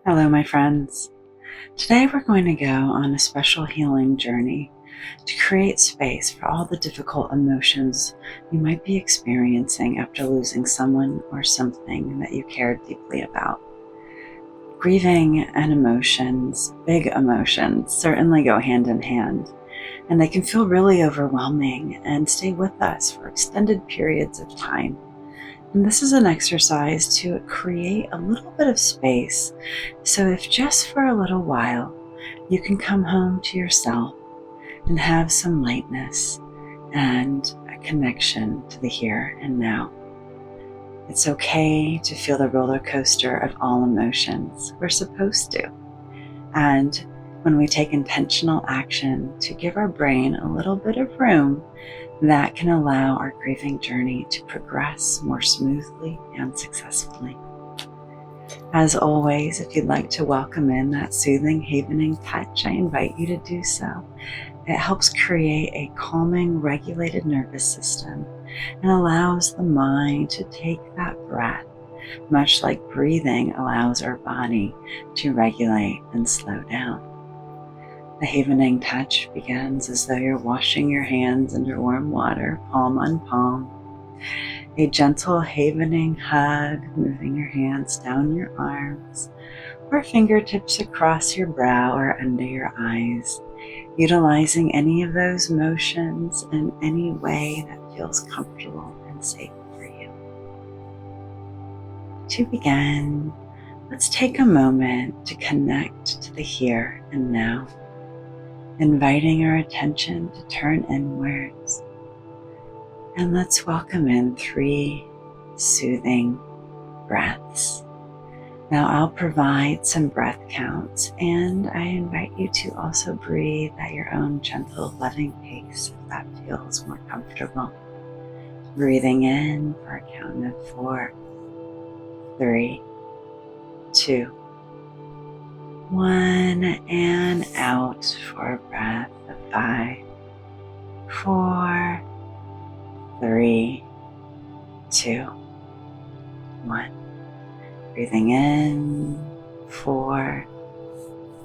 Hello, my friends. Today we're going to go on a special healing journey to create space for all the difficult emotions you might be experiencing after losing someone or something that you cared deeply about. Grieving and emotions, big emotions, certainly go hand in hand, and they can feel really overwhelming and stay with us for extended periods of time. And this is an exercise to create a little bit of space. So if just for a little while, you can come home to yourself and have some lightness and a connection to the here and now. It's okay to feel the roller coaster of all emotions. We're supposed to. And when we take intentional action to give our brain a little bit of room, that can allow our grieving journey to progress more smoothly and successfully. As always, if you'd like to welcome in that soothing, havening touch, I invite you to do so. It helps create a calming, regulated nervous system and allows the mind to take that breath, much like breathing allows our body to regulate and slow down. The havening touch begins as though you're washing your hands under warm water, palm on palm. A gentle havening hug, moving your hands down your arms or fingertips across your brow or under your eyes, utilizing any of those motions in any way that feels comfortable and safe for you. To begin, let's take a moment to connect to the here and now, inviting our attention to turn inwards. And let's welcome in 3 soothing breaths. Now I'll provide some breath counts, and I invite you to also breathe at your own gentle, loving pace if that feels more comfortable. Breathing in for a count of 4, 3, 2, 1, and out for a breath of 5, 4, 3, 2, 1. Breathing in, 4,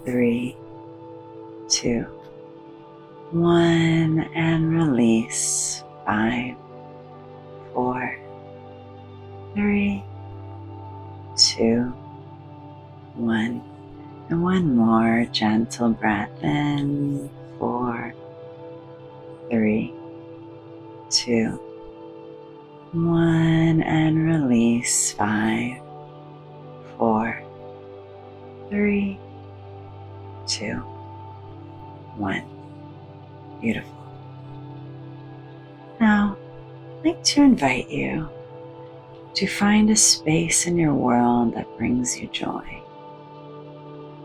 3, 2, 1, and release, 5, 4, 3, 2, 1. And one more gentle breath in, 4, 3, 2, 1, and release, 5, 4, 3, 2, 1. Beautiful. Now, I'd like to invite you to find a space in your world that brings you joy.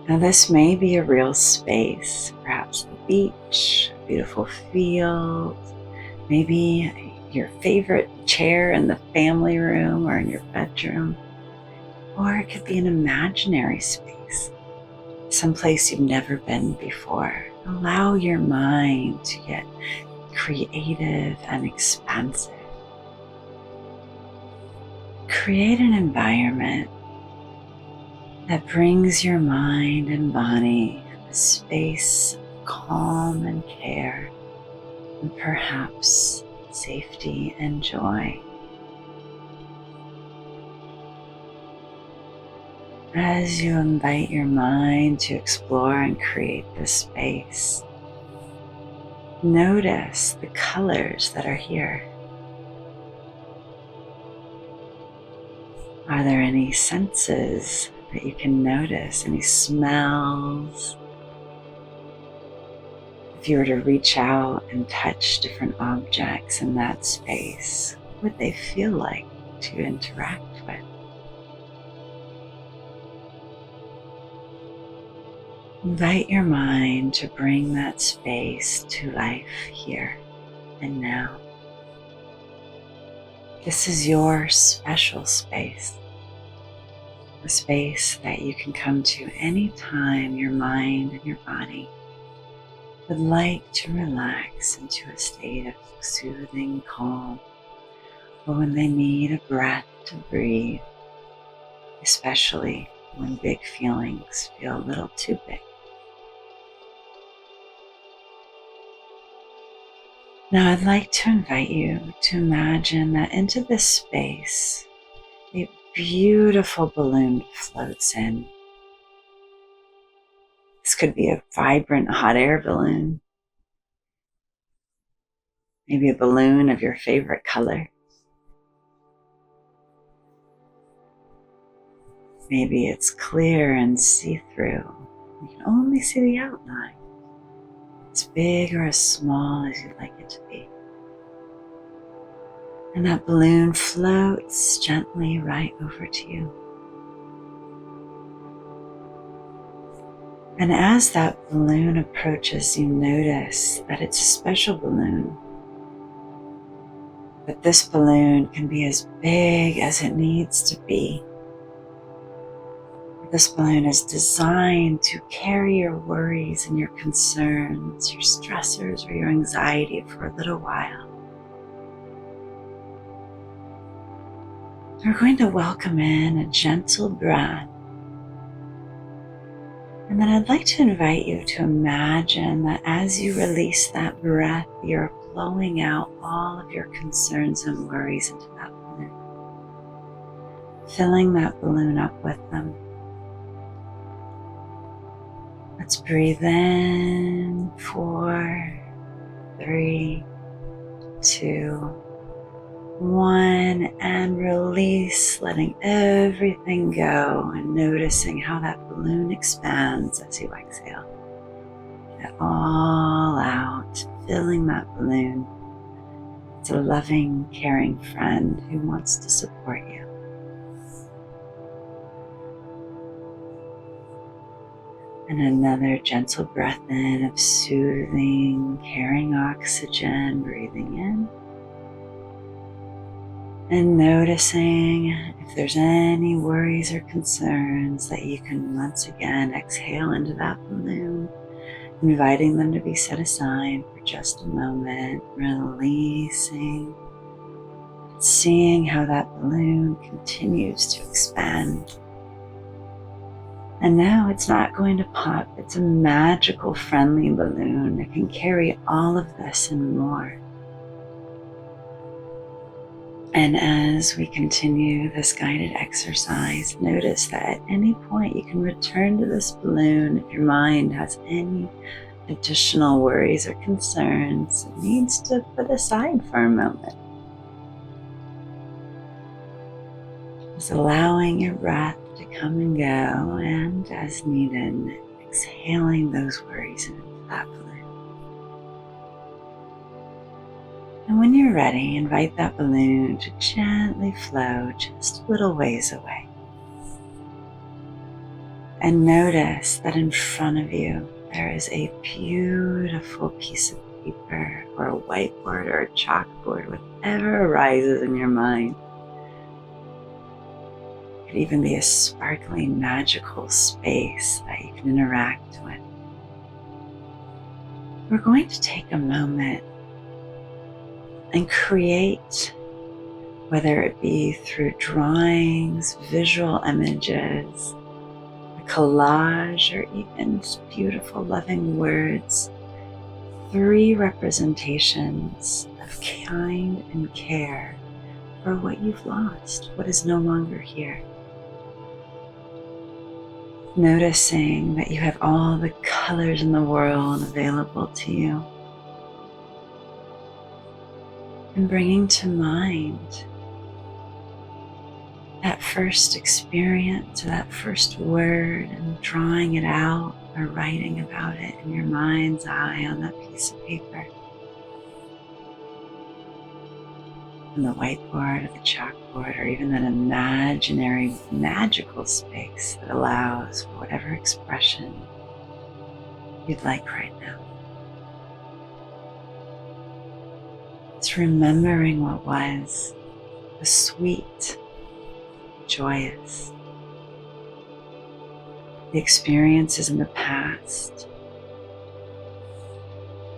Now, this may be a real space, perhaps the beach, a beautiful field, maybe your favorite chair in the family room or in your bedroom, or it could be an imaginary space, someplace you've never been before. Allow your mind to get creative and expansive. Create an environment that brings your mind and body a space of calm and care, and perhaps safety and joy. As you invite your mind to explore and create this space, notice the colors that are here. Are there any senses that you can notice, any smells? If you were to reach out and touch different objects in that space, what would they feel like to interact with? Invite your mind to bring that space to life here and now. This is your special space, a space that you can come to anytime your mind and your body would like to relax into a state of soothing calm, or when they need a breath to breathe, especially when big feelings feel a little too big. Now I'd like to invite you to imagine that into this space, a beautiful balloon floats in. This could be a vibrant hot air balloon, maybe a balloon of your favorite color. Maybe it's clear and see-through. You can only see the outline. As big or as small as you'd like it to be. And that balloon floats gently right over to you. And as that balloon approaches, you notice that it's a special balloon. But this balloon can be as big as it needs to be. This balloon is designed to carry your worries and your concerns, your stressors or your anxiety for a little while. We're going to welcome in a gentle breath. And then I'd like to invite you to imagine that as you release that breath, you're blowing out all of your concerns and worries into that balloon, filling that balloon up with them. Let's breathe in, 4, 3, 2, 1, and release, letting everything go and noticing how that balloon expands as you exhale. Get it all out, filling that balloon. It's a loving, caring friend who wants to support you. And another gentle breath in of soothing, caring oxygen, breathing in. And noticing if there's any worries or concerns that you can once again exhale into that balloon, inviting them to be set aside for just a moment, releasing, seeing how that balloon continues to expand. And now it's not going to pop, it's a magical, friendly balloon that can carry all of this and more. And as we continue this guided exercise, notice that at any point you can return to this balloon if your mind has any additional worries or concerns it needs to put aside for a moment. Just allowing your breath to come and go, and as needed, exhaling those worries into that balloon. And when you're ready, invite that balloon to gently flow just a little ways away. And notice that in front of you, there is a beautiful piece of paper or a whiteboard or a chalkboard, whatever arises in your mind. It could even be a sparkling, magical space that you can interact with. We're going to take a moment and create, whether it be through drawings, visual images, a collage, or even beautiful, loving words, 3 representations of kind and care for what you've lost, what is no longer here. Noticing that you have all the colors in the world available to you. And bringing to mind that first experience, that first word, and drawing it out or writing about it in your mind's eye on that piece of paper. On the whiteboard or the chalkboard, or even that imaginary magical space that allows for whatever expression you'd like right now. It's remembering what was, the sweet, joyous, the experiences in the past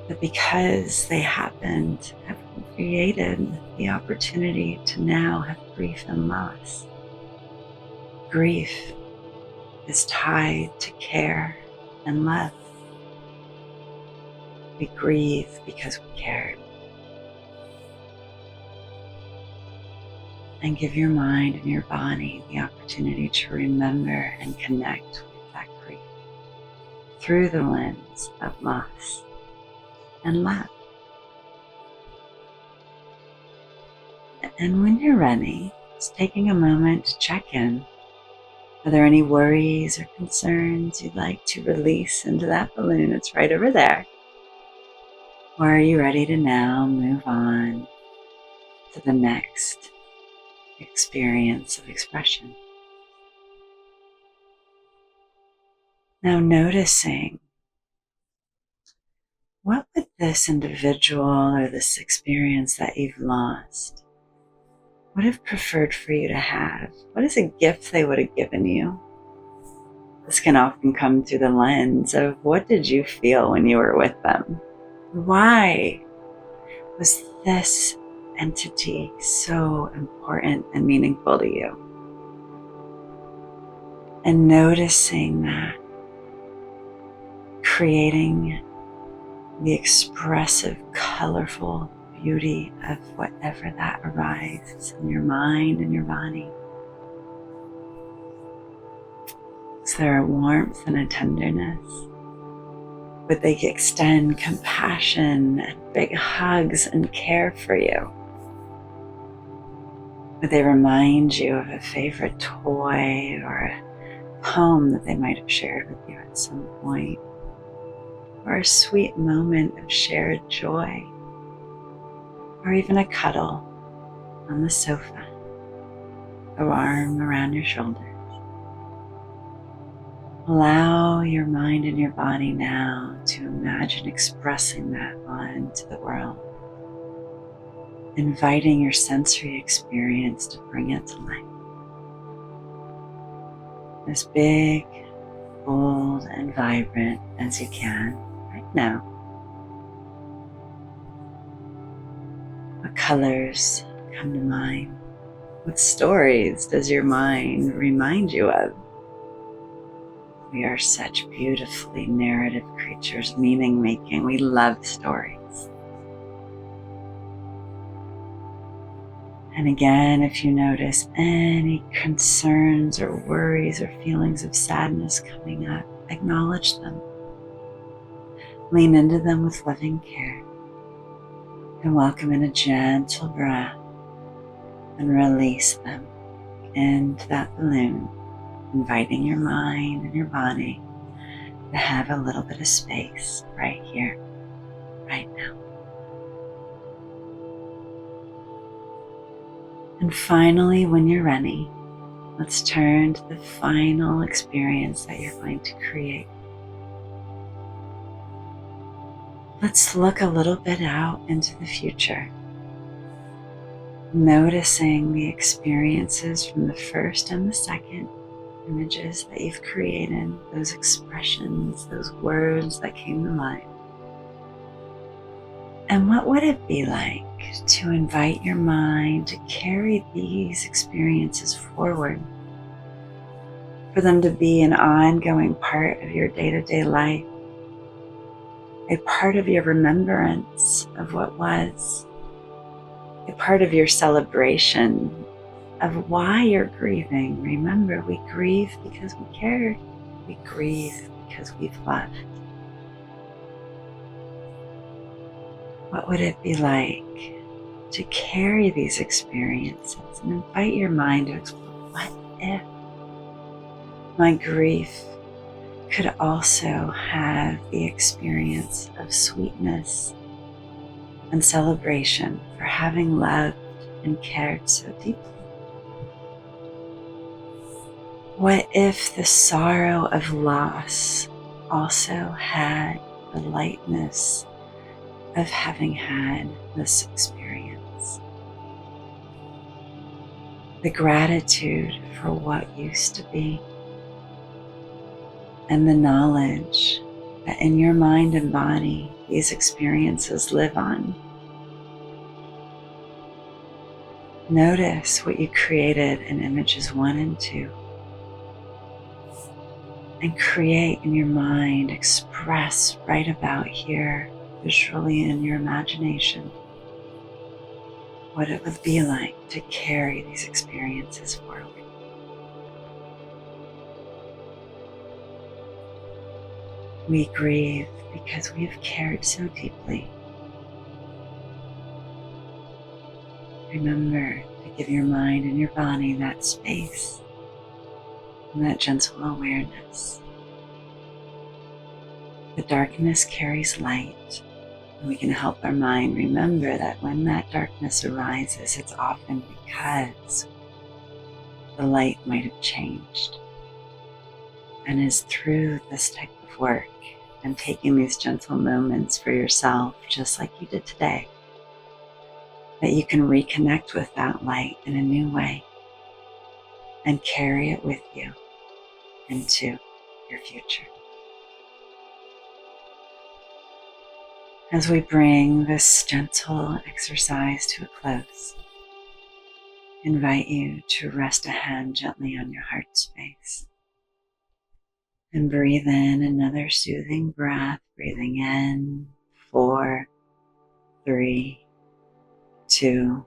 that because they happened have created the opportunity to now have grief and loss. Grief is tied to care and love. We grieve because we cared. And give your mind and your body the opportunity to remember and connect with that grief through the lens of loss and love. And when you're ready, just taking a moment to check in. Are there any worries or concerns you'd like to release into that balloon? It's right over there. Or are you ready to now move on to the next experience of expression? Now noticing, what would this individual or this experience that you've lost would have preferred for you to have? What is a gift they would have given you? This can often come through the lens of, what did you feel when you were with them? Why was this entity so important and meaningful to you? And noticing that, creating the expressive, colorful beauty of whatever that arises in your mind and your body. Is there a warmth and a tenderness? Would they extend compassion and big hugs and care for you? Would they remind you of a favorite toy or a poem that they might have shared with you at some point? Or a sweet moment of shared joy? Or even a cuddle on the sofa, an arm around your shoulders? Allow your mind and your body now to imagine expressing that onto the world, inviting your sensory experience to bring it to life. As big, bold, and vibrant as you can right now. What colors come to mind? What stories does your mind remind you of? We are such beautifully narrative creatures, meaning making. We love stories. And again, if you notice any concerns or worries or feelings of sadness coming up, acknowledge them. Lean into them with loving care. And welcome in a gentle breath and release them into that balloon, inviting your mind and your body to have a little bit of space right here, right now. And finally, when you're ready, let's turn to the final experience that you're going to create. Let's look a little bit out into the future, noticing the experiences from the first and the second images that you've created, those expressions, those words that came to life. And what would it be like to invite your mind to carry these experiences forward, for them to be an ongoing part of your day-to-day life, a part of your remembrance of what was, a part of your celebration of why you're grieving. Remember, we grieve because we cared. We grieve because we've loved. What would it be like to carry these experiences and invite your mind to explore, what if my grief could also have the experience of sweetness and celebration for having loved and cared so deeply? What if the sorrow of loss also had the lightness of having had this experience? The gratitude for what used to be, and the knowledge that in your mind and body, these experiences live on. Notice what you created in images 1 and 2. and create in your mind, express right about here, visually in your imagination, what it would be like to carry these experiences forward. We grieve because we have cared so deeply. Remember to give your mind and your body that space and that gentle awareness. The darkness carries light, and we can help our mind remember that when that darkness arises, it's often because the light might have changed. And is through this type of work and taking these gentle moments for yourself, just like you did today, that you can reconnect with that light in a new way and carry it with you into your future. As we bring this gentle exercise to a close, I invite you to rest a hand gently on your heart space and breathe in another soothing breath, breathing in 4, 3, 2,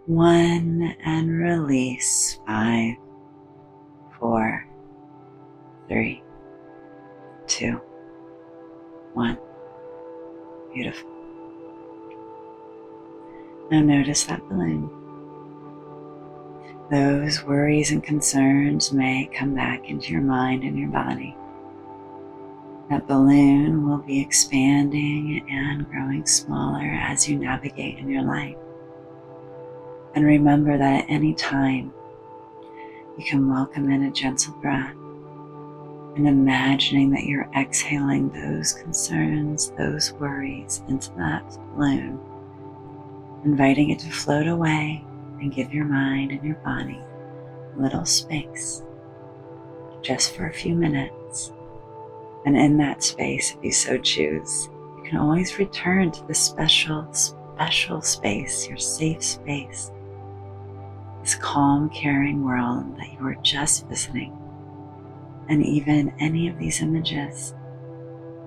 1, and release 5, 4, 3, 2, 1. Beautiful. Now notice that balloon. Those worries and concerns may come back into your mind and your body. That balloon will be expanding and growing smaller as you navigate in your life. And remember that at any time, you can welcome in a gentle breath and imagining that you're exhaling those concerns, those worries into that balloon, inviting it to float away and give your mind and your body a little space, just for a few minutes. And in that space, if you so choose, you can always return to this special space, your safe space, this calm, caring world that you were just visiting. And even any of these images,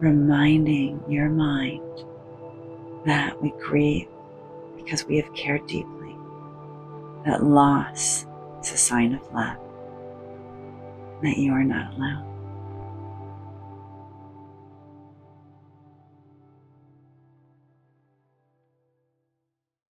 reminding your mind that we grieve because we have cared deeply, that loss is a sign of love, that you are not alone.